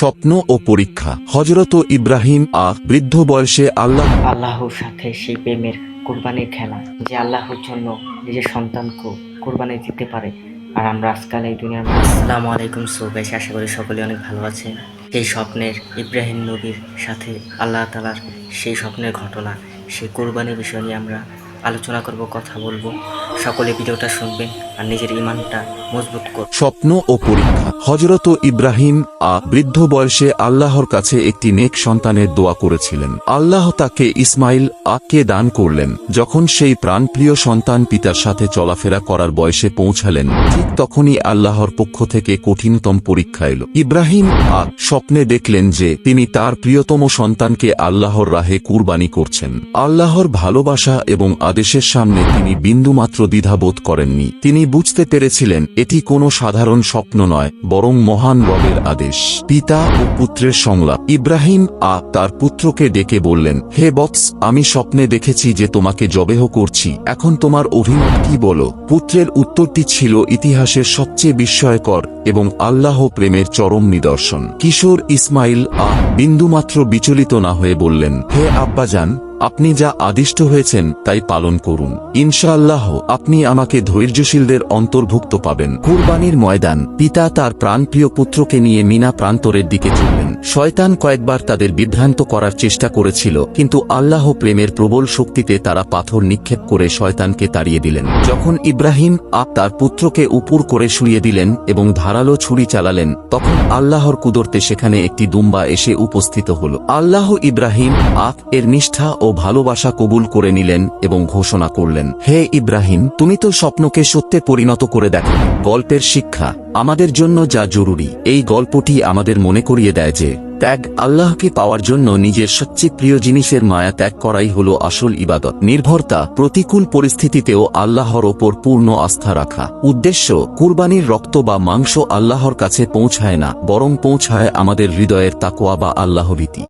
স্বপ্ন ও পরীক্ষা। হযরত ইব্রাহিম বৃদ্ধ বয়সে আল্লাহর সাথে সেই প্রেমের কোরবানির খেলা, যে আল্লাহর জন্য নিজের সন্তানকে কোরবানি দিতে পারে। আর আমরা আজকাল এই দুনিয়ার আসসালামু আলাইকুম। গাইস, আশা করি সকলে অনেক ভালো আছেন। সেই স্বপ্নের ইব্রাহিম নবীর সাথে আল্লাহ তাআলার সেই স্বপ্নের ঘটনা, সেই কোরবানির বিষয় নিয়ে আমরা আলোচনা করব, কথা বলবো। সকলে ভিডিওটা শুনবেন আর নিজের ঈমানটা মজবুত করুন। স্বপ্ন ও পরীক্ষা। হযরত ইব্রাহিম বৃদ্ধ বয়সে আল্লাহর কাছে একটি নেক সন্তানের দোয়া করেছিলেন। আল্লাহ তাকে ইসমাইল কে দান করলেন। যখন সেই প্রাণপ্রিয় সন্তান পিতার সাথে চলাফেরা করার বয়সে পৌঁছালেন, ঠিক তখনই আল্লাহর পক্ষ থেকে কঠিনতম পরীক্ষা এলো। ইব্রাহিম স্বপ্নে দেখলেন যে তিনি তার প্রিয়তম সন্তানকে আল্লাহর রাহে কুরবানি করছেন। আল্লাহর ভালোবাসা এবং আদেশের সামনে তিনি বিন্দুমাত্র দ্বিধাবোধ করেননি। তিনি বুঝতে পেরেছিলেন এটি কোনো সাধারণ স্বপ্ন নয়, বরং মহান রবের আদেশ। পিতা ও পুত্রের সংলাপ। ইব্রাহিম তার পুত্রকে ডেকে বললেন, হে বৎস, আমি স্বপ্নে দেখেছি যে তোমাকে জবেহ করছি। এখন তোমার অভিমত কি বলো? পুত্রের উত্তরটি ছিল ইতিহাসের সবচেয়ে বিস্ময়কর এবং আল্লাহ প্রেমের চরম নিদর্শন। কিশোর ইসমাইল বিন্দুমাত্র বিচলিত না হয়ে বললেন, হে আব্বাজান, আপনি যা আদিষ্ট হয়েছেন তাই পালন করুন। ইনশাআল্লাহ আপনি আমাকে ধৈর্যশীলদের অন্তর্ভুক্ত পাবেন। কুরবানির ময়দান। পিতা তার প্রাণপ্রিয় পুত্রকে নিয়ে মিনা প্রান্তরের দিকে চললেন। শয়তান কয়েকবার তাদের বিভ্রান্ত করার চেষ্টা করেছিল, কিন্তু আল্লাহ প্রেমের প্রবল শক্তিতে তারা পাথর নিক্ষেপ করে শয়তানকে তাড়িয়ে দিলেন। যখন ইব্রাহিম তার পুত্রকে উপর করে শুইয়ে দিলেন এবং ধারালো ছুরি চালালেন, তখন আল্লাহর কুদরতে সেখানে একটি দুম্বা এসে উপস্থিত হল। আল্লাহ ইব্রাহিম এর নিষ্ঠা ও ভালোবাসা কবুল করে নিলেন এবং ঘোষণা করলেন, হে ইব্রাহিম, তুমি তো স্বপ্নকে সত্যে পরিণত করে দেখো। গল্পের শিক্ষা। আমাদের জন্য যা জরুরি, এই গল্পটি আমাদের মনে করিয়ে দেয় যে ত্যাগ, আল্লাহকে পাওয়ার জন্য নিজের সবচেয়ে প্রিয় জিনিসের মায়া ত্যাগ করাই হলো আসল ইবাদত। নির্ভরতা। প্রতিকূল পরিস্থিতিতেও আল্লাহর ওপর পূর্ণ আস্থা রাখা। উদ্দেশ্য, কুরবানির রক্ত বা মাংস আল্লাহর কাছে পৌঁছায় না, বরং পৌঁছায় আমাদের হৃদয়ের তাকওয়া বা আল্লাহভীতি।